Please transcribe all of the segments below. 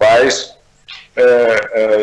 22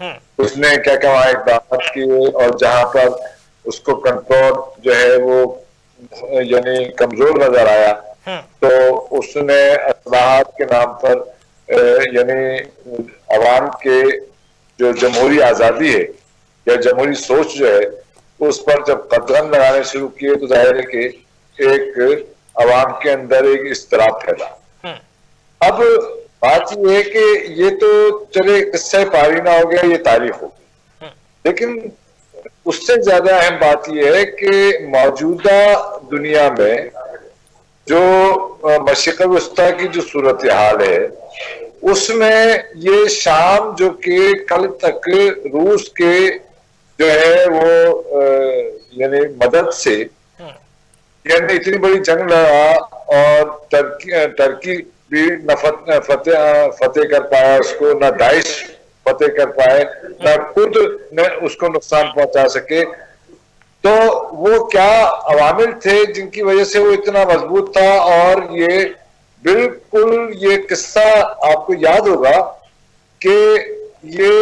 اس نے کیا کیا وہاں اقدامات کیے، اور جہاں پر اس کو کنٹرول جو ہے وہ یعنی کمزور نظر آیا تو اس نے اصلاحات کے نام پر یعنی عوام کے جو جمہوری آزادی ہے یا جمہوری سوچ جو ہے اس پر جب قدغن لگانے شروع کیے تو ظاہر ہے کہ ایک عوام کے اندر ایک اضطراب پھیلا۔ اب بات یہ ہے کہ یہ تو چلے قصہ پارینہ ہو گیا، یہ تاریخ ہو گئی، لیکن اس سے زیادہ اہم بات یہ ہے کہ موجودہ دنیا میں جو مشرق وسطیٰ کی جو صورتحال ہے اس میں یہ شام جو کہ کل تک روس کے جو ہے وہ یعنی مدد سے یعنی اتنی بڑی جنگ لڑا اور ترکی بھی نہ فتح کر پایا اس کو، نہ داعش فتح کر پائے، نہ خود نے اس کو نقصان پہنچا سکے، تو وہ کیا عوامل تھے جن کی وجہ سے وہ اتنا مضبوط تھا۔ اور یہ بالکل یہ قصہ آپ کو یاد ہوگا کہ یہ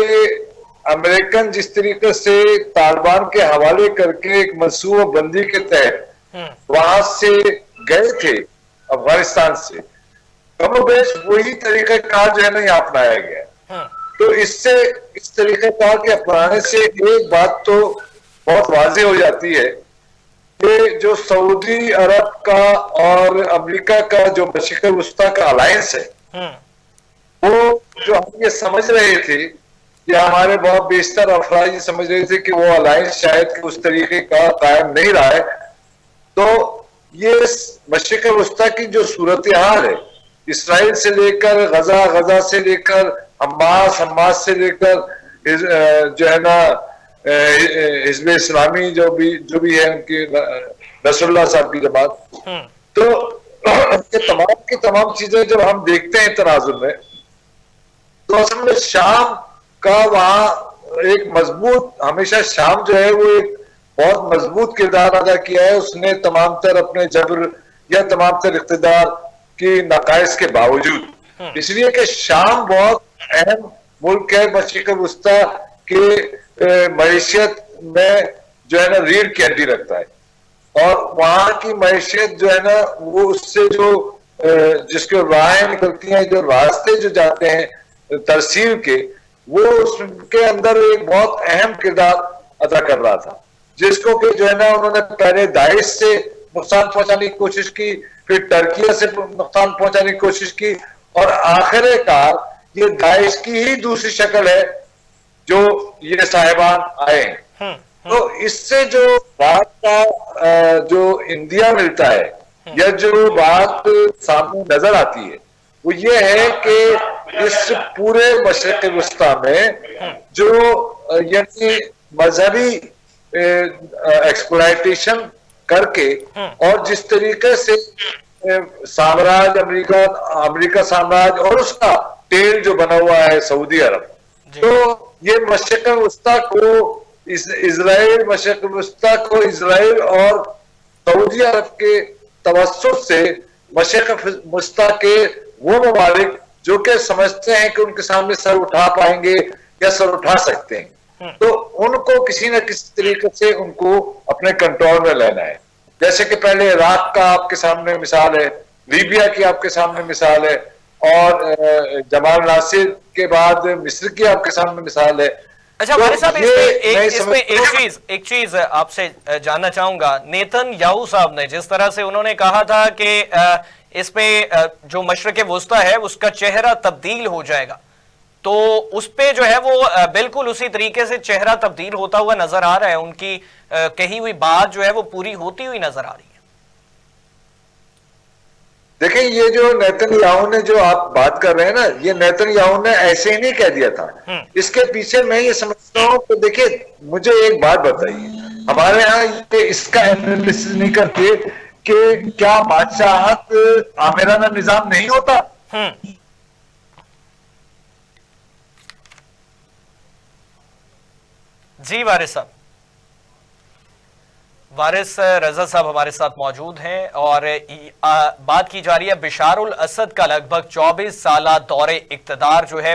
امریکن جس طریقے سے طالبان کے حوالے کر کے ایک منصوبہ بندی کے تحت وہاں سے گئے تھے افغانستان سے، کم و بیش وہی طریقہ کار جو ہے نا یہاں اپنایا گیا۔ تو اس سے اس طریقہ کار کے اپنانے سے ایک بات تو بہت واضح ہو جاتی ہے کہ جو سعودی عرب کا اور امریکہ کا جو مشرق وسطیٰ کا الائنس ہے وہ جو ہم یہ سمجھ رہے تھے یا ہمارے بہت بیشتر افراد یہ سمجھ رہے تھے کہ وہ الائنس شاید کہ اس طریقے کا قائم نہیں رہا ہے، تو یہ مشرق وسطیٰ کی جو صورتحال ہے اسرائیل سے لے کر غزہ، غزہ سے لے کر حماس، حماس سے لے کر جو ہے نا حزب اسلامی جو بھی ہے ان کی نصر اللہ صاحب کی جماعت، تو یہ تمام چیزیں جب ہم دیکھتے ہیں تناظر میں تو اصل میں شام کا وہاں ایک مضبوط، ہمیشہ شام جو ہے وہ ایک بہت مضبوط کردار ادا کیا ہے۔ اس نے تمام تر اپنے جبر یا تمام تر اقتدار کی نقائص کے باوجود، اس لیے کہ شام بہت اہم ملک ہے مشرق وسطیٰ کے معیشت میں جو ہے نا ریڑھ کی ہڈی رکھتا ہے، اور وہاں کی معیشت جو ہے نا وہ اس سے جو جس کے راہیں نکلتی ہیں، جو راستے جو جاتے ہیں ترسیل کے، وہ اس کے اندر ایک بہت اہم کردار ادا کر رہا تھا، جس کو کہ جو ہے نا انہوں نے پہلے داعش سے نقصان پہنچانے کی کوشش کی، پھر ترکیہ سے نقصان پہنچانے کی کوشش کی، اور آخر کار یہ داعش کی ہی دوسری شکل ہے جو یہ صاحبان آئے ہیں۔ تو اس سے جو بات کا جو انڈیا ملتا ہے یا جو بات سامنے نظر آتی ہے وہ یہ ہے کہ اس پورے مشرق وسطیٰ میں جو یعنی مذہبی ایکسپلائٹیشن کر کے اور جس طریقے سے سامراج امریکہ سامراج اور اس کا ٹیل جو بنا ہوا ہے سعودی عرب، تو یہ مشرق وسطیٰ کو اسرائیل، مشرق وسطیٰ کو اسرائیل اور سعودی عرب کے توسط سے مشرق وسطیٰ کے وہ ممالک جو کہ سمجھتے ہیں کہ ان کے سامنے سر اٹھا پائیں گے یا سر اٹھا سکتے ہیں، تو ان کو کسی نہ کسی طریقے سے ان کو اپنے کنٹرول میں لینا ہے۔ جیسے کہ پہلے عراق کا آپ کے سامنے مثال ہے، لیبیا کی آپ کے سامنے مثال ہے، اور جمال ناصر کے بعد مصر کی آپ کے سامنے مثال ہے۔ اچھا والد صاحب، اس میں ایک چیز آپ سے جاننا چاہوں گا، نیتن یاہو صاحب نے جس طرح سے انہوں نے کہا تھا کہ اس میں جو مشرق وسطیٰ ہے اس کا چہرہ تبدیل ہو جائے گا، تو اس پہ جو ہے وہ بالکل اسی طریقے سے چہرہ تبدیل ہوتا ہوا نظر آ رہا ہے، ان کی کہی ہوئی بات جو ہے وہ پوری ہوتی ہوئی نظر آ رہی ہے۔ دیکھیں یہ جو نیتن یاہو نے جو آپ بات کر رہے ہیں نا، یہ نیتن یاہو نے ایسے ہی نہیں کہہ دیا تھا، اس کے پیچھے میں یہ سمجھتا ہوں کہ دیکھیں مجھے ایک بات بتائیے، ہمارے ہاں یہ اس کا انالیسس نہیں کرتے کہ کیا بادشاہت آمرانہ نظام نہیں ہوتا؟ جی وارث صاحب، وارث رضا صاحب ہمارے ساتھ موجود ہیں، اور بات کی جا رہی ہے بشار الاسد کا لگ بھگ 24 سالہ دور اقتدار جو ہے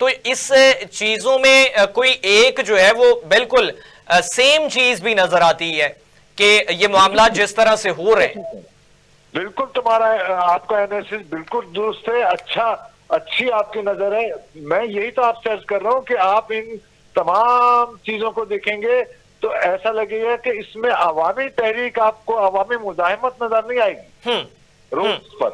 تو اس چیزوں میں کوئی ایک جو ہے وہ بالکل سیم چیز بھی نظر آتی ہے کہ یہ معاملات جس طرح سے ہو رہے ہیں؟ بالکل تمہارا آپ کا انالیسس بالکل درست ہے، اچھی آپ کی نظر ہے. میں یہی تو آپ سے عرض کر رہا ہوں کہ آپ ان تمام چیزوں کو دیکھیں گے تو ایسا لگے گا کہ اس میں عوامی تحریک، آپ کو عوامی مزاحمت نظر نہیں آئے گی روز پر.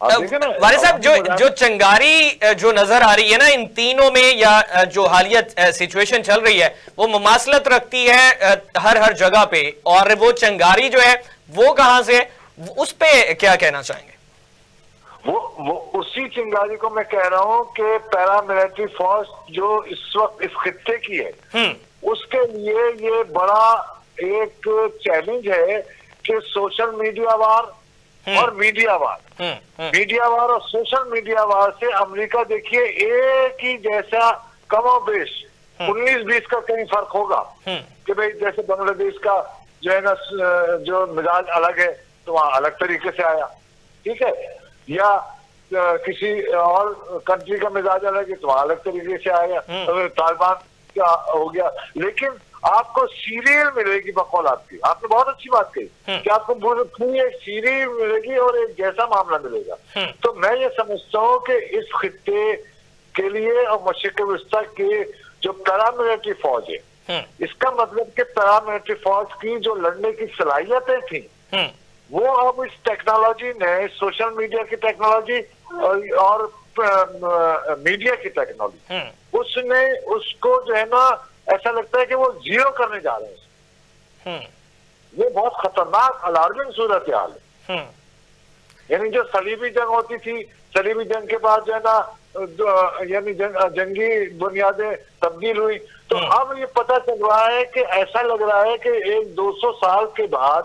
والد صاحب جو چنگاری جو نظر آ رہی ہے نا ان تینوں میں، یا جو حالیہ سچویشن چل رہی ہے، وہ مماثلت رکھتی ہے ہر جگہ پہ، اور وہ چنگاری جو ہے وہ کہاں سے، اس پہ کیا کہنا چاہیں گے؟ وہ اسی چنگاری کو میں کہہ رہا ہوں کہ پیراملٹری فورس جو اس وقت اس خطے کی ہے، اس کے لیے یہ بڑا ایک چیلنج ہے کہ سوشل میڈیا وار اور میڈیا وار اور سوشل میڈیا وار سے امریکہ دیکھیے ایک ہی جیسا کم و بیش 19-20 کا کہیں فرق ہوگا کہ بھئی جیسے بنگلہ دیش کا جو ہے نا جو مزاج الگ ہے تو وہاں الگ طریقے سے آیا، ٹھیک ہے، یا کسی اور کنٹری کا مزاج الگ ہے تو وہاں الگ طریقے سے آیا، طالبان کا ہو گیا. لیکن آپ کو سیریل ملے گی بقول آپ کی، آپ نے بہت اچھی بات کہی کہ آپ کو پوری ایک سیریل ملے گی اور ایک جیسا معاملہ ملے گا. تو میں یہ سمجھتا ہوں کہ اس خطے کے لیے اور مشرق وسطیٰ کی جو پیراملٹری فوج ہے، اس کا مطلب کہ پیراملٹری فوج کی جو لڑنے کی صلاحیتیں تھیں وہ اب اس ٹیکنالوجی نے، سوشل میڈیا کی ٹیکنالوجی اور میڈیا کی ٹیکنالوجی، اس نے اس کو جو ہے نا ایسا لگتا ہے کہ وہ زیرو کرنے جا رہے ہیں. یہ بہت خطرناک الارمنگ صورتحال ہے. یعنی جو صلیبی جنگ ہوتی تھی، صلیبی جنگ کے بعد جو ہے نا یعنی جنگی بنیادیں تبدیل ہوئی، تو اب یہ پتہ چل رہا ہے کہ ایسا لگ رہا ہے کہ ایک 200 سال کے بعد،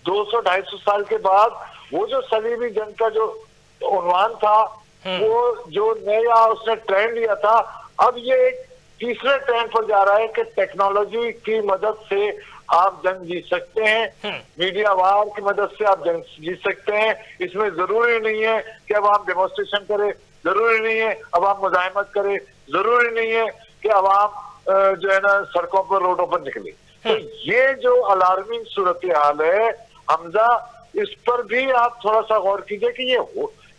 200-250 سال کے بعد وہ جو صلیبی جنگ کا جو عنوان تھا، وہ جو نیا اس نے ٹرینڈ لیا تھا، اب یہ ایک تیسرے ٹرینڈ پر جا رہا ہے کہ ٹیکنالوجی کی مدد سے آپ جنگ جیت سکتے ہیں، میڈیا وار کی مدد سے آپ جنگ جیت سکتے ہیں. اس میں ضروری نہیں ہے کہ اب آپ ڈیمونسٹریشن کریں، ضروری نہیں ہے اب آپ مزاحمت کریں، ضروری نہیں ہے کہ اب آپ جو ہے نا سڑکوں پر، روڈوں پر نکلیں. تو یہ جو الارمنگ صورتحال ہے حمزہ، اس پر بھی آپ تھوڑا سا غور کیجئے کہ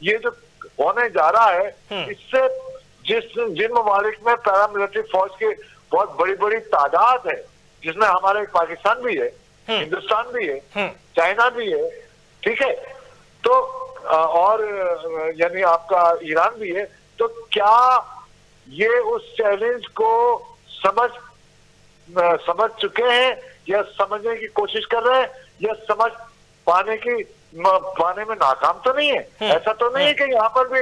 یہ جو ہونے جا رہا ہے، اس سے جن ممالک میں پیراملٹری فوج کی بہت بڑی بڑی تعداد ہے، جس میں ہمارے پاکستان بھی ہے، ہندوستان بھی ہے، چائنا بھی ہے، ٹھیک ہے، تو اور یعنی آپ کا ایران بھی ہے، تو کیا یہ اس چیلنج کو سمجھ چکے ہیں یا سمجھنے کی کوشش کر رہے ہیں یا سمجھ پانے میں ناکام تو نہیں ہے؟ ایسا تو نہیں ہے کہ یہاں پر بھی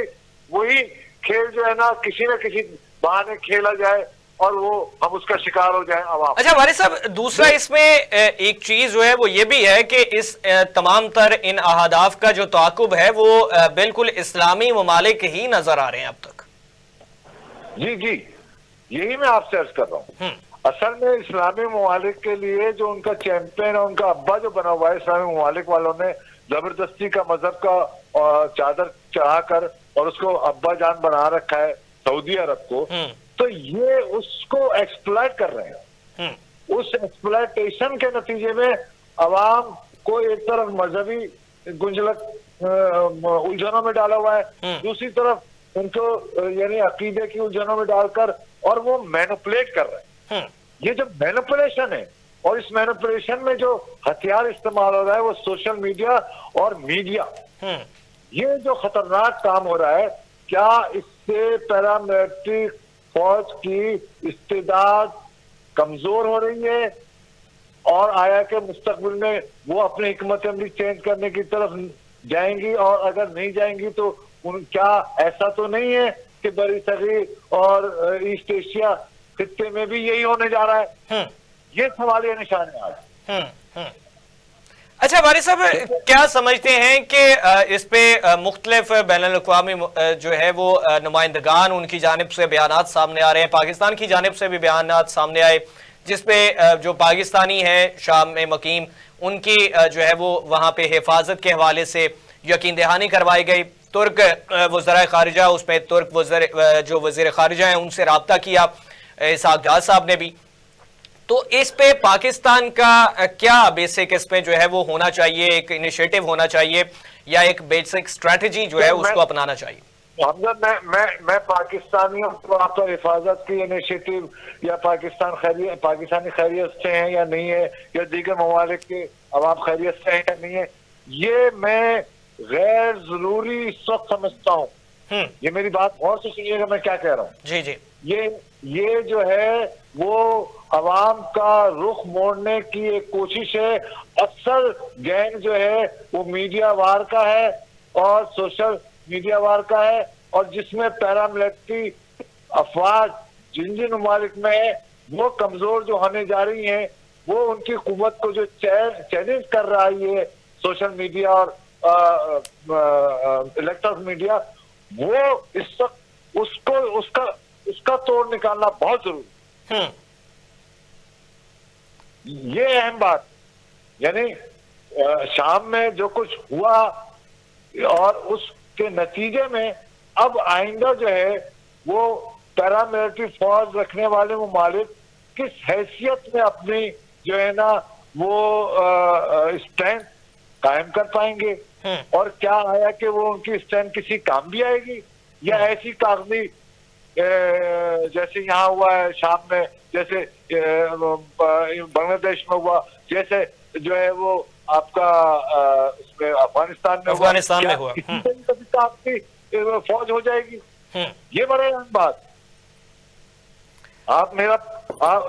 وہی کھیل جو ہے نا کسی نہ کسی بہانے کھیلا جائے اور وہ ہم اس کا شکار ہو جائیں عوام. اچھا والد صاحب، دوسرا اس میں ایک چیز جو ہے وہ یہ بھی ہے کہ اس تمام تر ان اہداف کا جو تعاقب ہے وہ بالکل اسلامی ممالک ہی نظر آ رہے ہیں اب تک. جی یہی میں آپ سے عرض کر رہا ہوں. اصل میں اسلامی ممالک کے لیے جو ان کا چیمپئن اور ان کا ابا جو بنا ہوا ہے، اسلامی ممالک والوں نے زبردستی کا مذہب کا چادر چڑھا کر اور اس کو ابا جان بنا رکھا ہے سعودی عرب کو، تو یہ اس کو ایکسپلائٹ کر رہے ہیں. اس ایکسپلائٹیشن کے نتیجے میں عوام کو ایک طرف مذہبی الجھنوں میں ڈالا ہوا ہے، دوسری طرف ان کو یعنی عقیدے کی الجھنوں میں ڈال کر اور وہ مینوپولیٹ کر رہے ہیں. یہ جو مینوپولیشن ہے اور اس مینوپولیشن میں جو ہتھیار استعمال ہو رہا ہے وہ سوشل میڈیا اور میڈیا، یہ جو خطرناک کام ہو رہا ہے، کیا اس سے پیراملٹری فوج کی استعداد کمزور ہو رہی ہے اور آیا کہ مستقبل میں وہ اپنی حکمت عملی چینج کرنے کی طرف جائیں گی؟ اور اگر نہیں جائیں گی تو کیا ایسا تو نہیں ہے کہ بری صغیر اور ایسٹ ایشیا خطے میں بھی یہی ہونے جا رہا ہے؟ یہ سوال یہ نشان ہے آج. اچھا والد صاحب، کیا سمجھتے ہیں کہ اس پہ مختلف بین الاقوامی جو ہے وہ نمائندگان، ان کی جانب سے بیانات سامنے آ رہے ہیں، پاکستان کی جانب سے بھی بیانات سامنے آئے، جس پہ جو پاکستانی ہیں شام میں مقیم، ان کی جو ہے وہ وہاں پہ حفاظت کے حوالے سے یقین دہانی کروائی گئی. ترک وزراء خارجہ، اس میں ترک جو وزیر خارجہ ہیں ان سے رابطہ کیا اسحاق ڈار صاحب نے بھی. تو اس پہ پاکستان کا کیا بیسک اس پہ جو ہے وہ ہونا چاہیے، ایک انیشیٹو ہونا چاہیے یا ایک بیسک اسٹریٹجی جو ہے اس کو اپنانا چاہیے؟ حمزہ میں پاکستانیوں کو آپ پر حفاظت کی انیشیٹو یا پاکستانی خیریت سے ہیں یا نہیں ہے، یا دیگر ممالک کے عوام خیریت سے ہیں یا نہیں ہے، یہ میں غیر ضروری اس وقت سمجھتا ہوں. یہ میری بات غور سے سنیے گا میں کیا کہہ رہا ہوں. جی جی. یہ جو ہے وہ عوام کا رخ موڑنے کی ایک کوشش ہے. اکثر گینگ جو ہے وہ میڈیا وار کا ہے اور سوشل میڈیا وار کا ہے، اور جس میں پیراملٹری افواج جن ممالک میں ہے وہ کمزور جو ہونے جا رہی ہیں، وہ ان کی قوت کو جو چیلنج کر رہی ہے سوشل میڈیا اور الیکٹرانک میڈیا، وہ اس وقت اس کا توڑ نکالنا بہت ضروری ہے. یہ اہم بات، یعنی شام میں جو کچھ ہوا اور اس کے نتیجے میں اب آئندہ جو ہے وہ پیراملٹری فوج رکھنے والے ممالک کس حیثیت میں اپنی جو ہے نا وہ اسٹینڈ قائم کر پائیں گے، اور کیا آیا کہ وہ ان کی اسٹینڈ کسی کام بھی آئے گی، یا ایسی کاغذی جیسے یہاں ہوا ہے شام میں، جیسے بنگلہ دیش میں ہوا، جیسے جو ہے وہ آپ کا اس میں افغانستان میں ہوا، کبھی فوج ہو جائے گی. یہ بڑے اہم بات. آپ میرا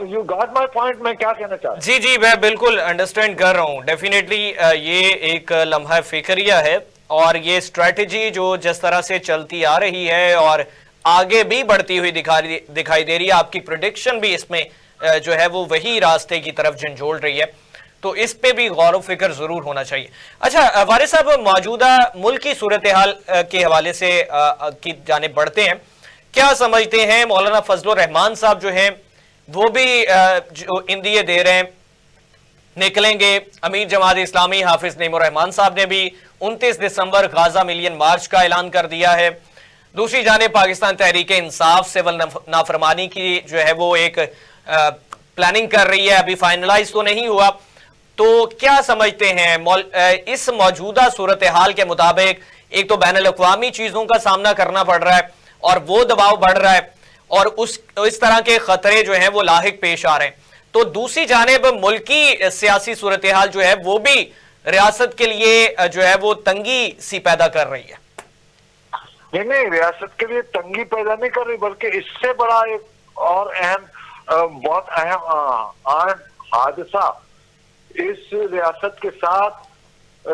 یو گاٹ مائی پوائنٹ میں کیا کہنا چاہتا ہوں. جی جی میں بالکل انڈرسٹینڈ کر رہا ہوں. ڈیفینیٹلی یہ ایک لمحہ فکریہ ہے، اور یہ اسٹریٹجی جو جس طرح سے چلتی آ رہی ہے اور آگے بھی بڑھتی ہوئی دکھائی دے رہی ہے، آپ کی پریڈکشن بھی اس میں جو ہے وہ وہی راستے کی طرف جھنجھوڑ رہی ہے، تو اس پہ بھی غور و فکر ضرور ہونا چاہیے. اچھا وارث صاحب، موجودہ ملکی صورتحال کے حوالے سے کی جانب بڑھتے ہیں. کیا سمجھتے ہیں مولانا فضل الرحمان صاحب جو ہیں وہ بھی جو اندیے دے رہے ہیں نکلیں گے؟ امیر جماعت اسلامی حافظ نعیم الرحمان صاحب نے بھی 29 دسمبر غازہ ملین مارچ کا اعلان کر دیا ہے. دوسری جانب پاکستان تحریک انصاف سول نافرمانی کی جو ہے وہ ایک پلاننگ کر رہی ہے، ابھی فائنلائز تو نہیں ہوا. تو کیا سمجھتے ہیں اس موجودہ صورتحال کے مطابق ایک تو بین الاقوامی چیزوں کا سامنا کرنا پڑ رہا ہے اور وہ دباؤ بڑھ رہا ہے اور اس طرح کے خطرے جو ہیں وہ لاحق پیش آ رہے ہیں، تو دوسری جانب ملکی سیاسی صورتحال جو ہے وہ بھی ریاست کے لیے جو ہے وہ تنگی سی پیدا کر رہی ہے؟ نہیں، ریاست کے لیے تنگی پیدا نہیں کر رہی، بلکہ اس سے بڑا ایک اور بہت اہم حادثہ اس ریاست کے ساتھ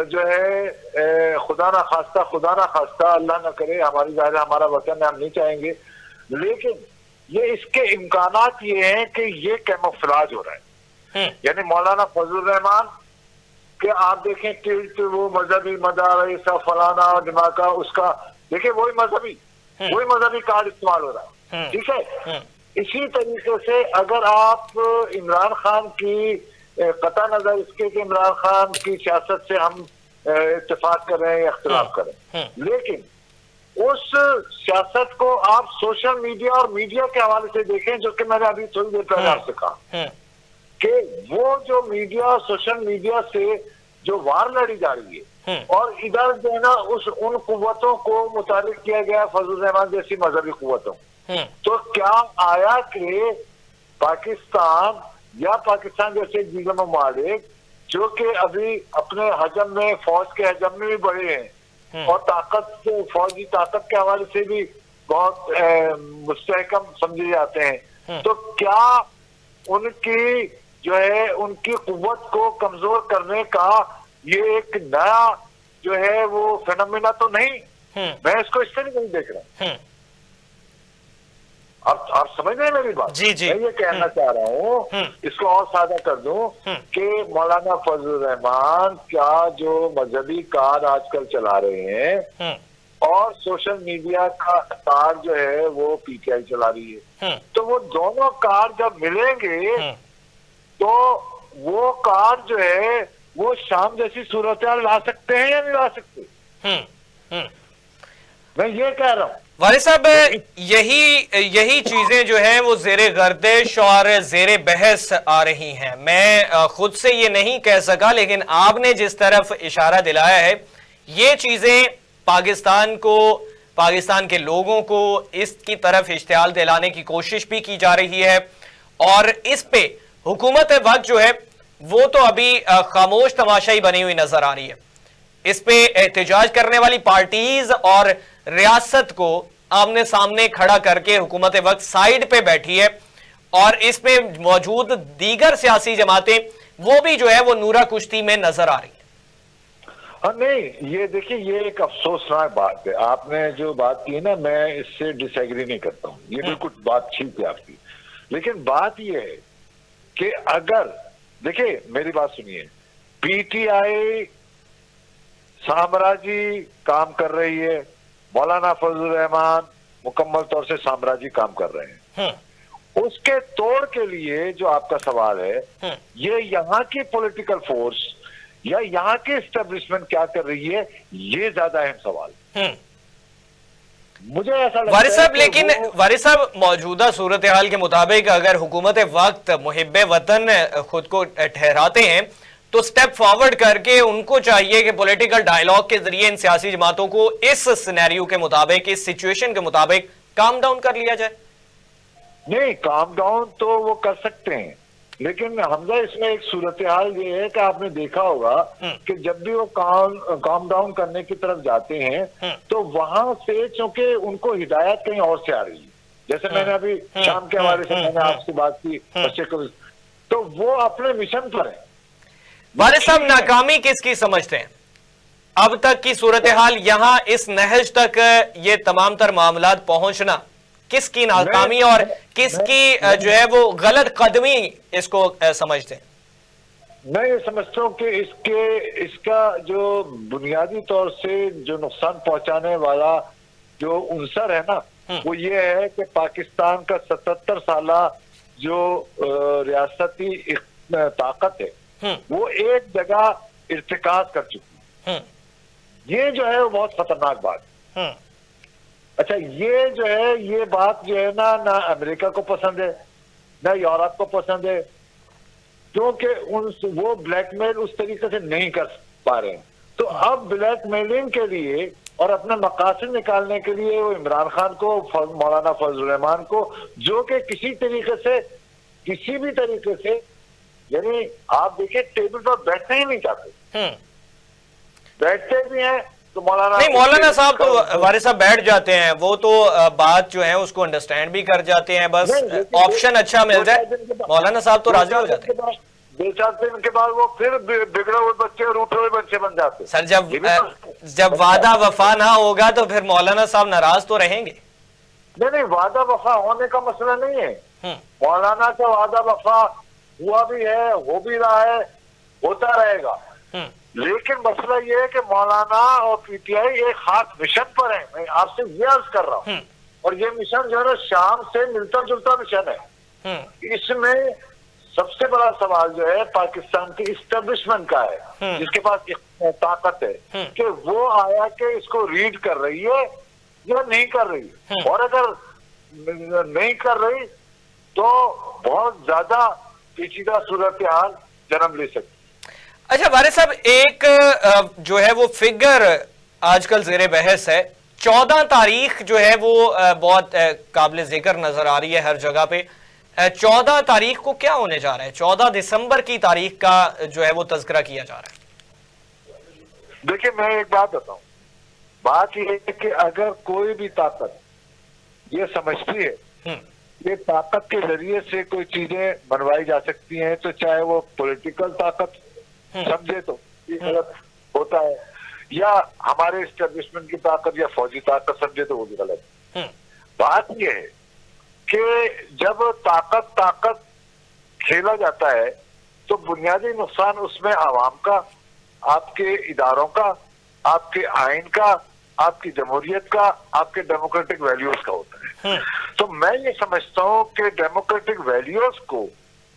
جو ہے خدا نہ خواستہ اللہ نہ کرے، ہماری ظاہر ہمارا وطن ہے، ہم نہیں چاہیں گے، لیکن یہ اس کے امکانات یہ ہیں کہ یہ کیموفلاج ہو رہا ہے. یعنی مولانا فضل الرحمان کہ آپ دیکھیں کہ وہ مذہبی مدارس فلانا دماغہ اس کا دیکھیں وہی مذہبی کارڈ استعمال ہو رہا ہے. ٹھیک ہے، اسی طریقے سے اگر آپ عمران خان کی قطع نظر اس کے کہ عمران خان کی سیاست سے ہم اتفاق کر رہے ہیں یا اختلاف کر رہے ہیں، لیکن اس سیاست کو آپ سوشل میڈیا اور میڈیا کے حوالے سے دیکھیں، جو کہ میں نے ابھی تھوڑی دیر پہلے آپ سے کہا کہ وہ جو میڈیا سوشل میڈیا سے جو وار لڑی جا رہی ہے اور ادھر جو ہے نا ان قوتوں کو متعلق کیا گیا فضل الرحمان جیسی مذہبی قوتوں، تو کیا آیا کہ پاکستان یا پاکستان جیسے دیگر ممالک جو کہ ابھی اپنے حجم میں فوج کے حجم میں بھی بڑے ہیں اور فوجی طاقت کے حوالے سے بھی بہت مستحکم سمجھے جاتے ہیں، تو کیا ان کی جو ہے ان کی قوت کو کمزور کرنے کا یہ ایک نیا جو ہے وہ فینومینا تو نہیں؟ میں اس کو اس سے نہیں دیکھ رہا. آپ سمجھ رہے ہیں میری بات؟ جی جی. میں یہ کہنا چاہ رہا ہوں، اس کو اور سادہ کر دوں کہ مولانا فضل الرحمان کیا جو مذہبی کار آج کل چلا رہے ہیں اور سوشل میڈیا کا کار جو ہے وہ پی ٹی آئی چلا رہی ہے، تو وہ دونوں کار جب ملیں گے تو وہ کار جو ہے وہ شام جیسی صورتحال لا سکتے ہیں یا نہیں لا سکتے؟ میں یہ کہہ رہا ہوں وارث صاحب یہی چیزیں جو ہیں وہ زیر گردش اور زیر بحث آ رہی ہیں. میں خود سے یہ نہیں کہہ سکا، لیکن آپ نے جس طرف اشارہ دلایا ہے یہ چیزیں پاکستان کے لوگوں کو اس کی طرف اشتعال دلانے کی کوشش بھی کی جا رہی ہے، اور اس پہ حکومت وقت جو ہے وہ تو ابھی خاموش تماشائی بنی ہوئی نظر آ رہی ہے. اس پہ احتجاج کرنے والی پارٹیز اور ریاست کو آمنے سامنے کھڑا کر کے حکومت وقت سائیڈ پہ بیٹھی ہے، اور اس میں موجود دیگر سیاسی جماعتیں وہ بھی جو ہے وہ نورہ کشتی میں نظر آ رہی ہیں. ہاں نہیں، یہ دیکھیں یہ ایک افسوسناک بات ہے. آپ نے جو بات کی نا میں اس سے ڈس ایگری نہیں کرتا ہوں، یہ بالکل بات ٹھیک ہے آپ کی. لیکن بات یہ ہے کہ اگر دیکھیں میری بات سنیے، پی ٹی آئی سامراجی کام کر رہی ہے، مولانا فضل الرحمان مکمل طور سے سامراجی کام کر رہے ہیں. اس کے توڑ کے لیے جو آپ کا سوال ہے، یہ یہاں کی پولیٹیکل فورس یا یہاں کی اسٹیبلشمنٹ کیا کر رہی ہے، یہ زیادہ اہم سوال ہے. مجھے ایسا لگتا وارث صاحب ہے لیکن وارث صاحب موجودہ صورتحال کے مطابق اگر حکومت وقت محب وطن خود کو ٹھہراتے ہیں تو سٹیپ فارورڈ کر کے ان کو چاہیے کہ پولیٹیکل ڈائیلاگ کے ذریعے ان سیاسی جماعتوں کو اس سینیریو کے مطابق، اس سچویشن کے مطابق کام ڈاؤن کر لیا جائے. نہیں، کام ڈاؤن تو وہ کر سکتے ہیں، لیکن حمزہ اس میں ایک صورتحال یہ ہے کہ آپ نے دیکھا ہوگا کہ جب بھی وہ کام ڈاؤن کرنے کی طرف جاتے ہیں تو وہاں سے چونکہ ان کو ہدایت کہیں اور سے آ رہی ہے. جیسے میں نے ابھی شام کے حوالے سے میں نے آپ سے بات کی بچے کو، تو وہ اپنے مشن پر ہیں. وارث صاحب ناکامی کس کی سمجھتے ہیں؟ اب تک کی صورتحال یہاں اس نہج تک یہ تمام تر معاملات پہنچنا کس کی ناکامی اور کس کی جو ہے وہ غلط قدمی اس کو سمجھتے ہیں؟ میں یہ سمجھتا ہوں کہ اس کا جو بنیادی طور سے جو نقصان پہنچانے والا جو عنصر ہے نا وہ یہ ہے کہ پاکستان کا 77 سالہ جو ریاستی طاقت ہے وہ ایک جگہ ارتکاز کر چکی ہے. یہ جو ہے وہ بہت خطرناک بات ہے. اچھا یہ جو ہے یہ بات جو ہے نہ امریکہ کو پسند ہے نہ یورپ کو پسند ہے، کیونکہ وہ بلیک میل اس طریقے سے نہیں کر پا رہے ہیں. تو اب بلیک میلنگ کے لیے اور اپنے مقاصد نکالنے کے لیے وہ عمران خان کو، مولانا فضل الرحمان کو، جو کہ کسی بھی طریقے سے یعنی آپ دیکھیں ٹیبل پر بیٹھنے ہی نہیں چاہتے، بیٹھتے بھی ہیں تو مولانا صاحب تو وارث صاحب بیٹھ جاتے ہیں، وہ تو بات جو ہے اس کو انڈرسٹینڈ بھی کر جاتے ہیں، بس آپشن اچھا مل جائے مولانا صاحب تو راضی ہو جاتے ہیں. 2-4 دن کے بعد وہ پھر بگڑے ہوئے بچے اور روٹے ہوئے بچے بن جاتے ہیں. سر جب وعدہ وفا نہ ہوگا تو پھر مولانا صاحب ناراض تو رہیں گے. نہیں، وعدہ وفا ہونے کا مسئلہ نہیں ہے. مولانا کا وعدہ وفا ہوا بھی ہے، ہو بھی رہا ہے، ہوتا رہے گا. لیکن مسئلہ یہ ہے کہ مولانا اور پی ٹی آئی ایک خاص مشن پر ہیں. میں آپ سے یہ عرض کر رہا ہوں، اور یہ مشن جو ہے نا شام سے ملتا جلتا مشن ہے. اس میں سب سے بڑا سوال جو ہے پاکستان کی اسٹیبلشمنٹ کا ہے، جس کے پاس طاقت ہے کہ وہ آیا کہ اس کو ریڈ کر رہی ہے یا نہیں کر رہی. اور اگر نہیں کر رہی تو بہت زیادہ پیچیدہ صورتحال جنم لے سکتی. اچھا وارث صاحب ایک جو ہے وہ فگر آج کل زیر بحث ہے، 14 تاریخ جو ہے وہ بہت قابل ذکر نظر آ رہی ہے ہر جگہ پہ. 14 تاریخ کو کیا ہونے جا رہا ہے؟ 14 دسمبر کی تاریخ کا جو ہے وہ تذکرہ کیا جا رہا ہے. دیکھیں میں ایک بات بتاؤں، بات یہ ہے کہ اگر کوئی بھی طاقت یہ سمجھتی ہے کہ طاقت کے ذریعے سے کوئی چیزیں بنوائی جا سکتی ہیں تو چاہے وہ پولیٹیکل طاقت سمجھے تو یہ غلط ہوتا ہے، یا ہمارے اسٹیبلشمنٹ کی طاقت یا فوجی طاقت سمجھے تو وہ بھی غلط. بات یہ ہے کہ جب طاقت کھیلا جاتا ہے تو بنیادی نقصان اس میں عوام کا، آپ کے اداروں کا، آپ کے آئین کا، آپ کی جمہوریت کا، آپ کے ڈیموکریٹک ویلیوز کا ہوتا ہے. تو میں یہ سمجھتا ہوں کہ ڈیموکریٹک ویلیوز کو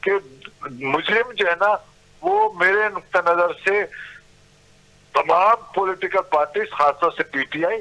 کہ مجرم جو ہے نا وہ میرے نقطہ نظر سے تمام پولیٹیکل پارٹیز خاص طور سے پی ٹی آئی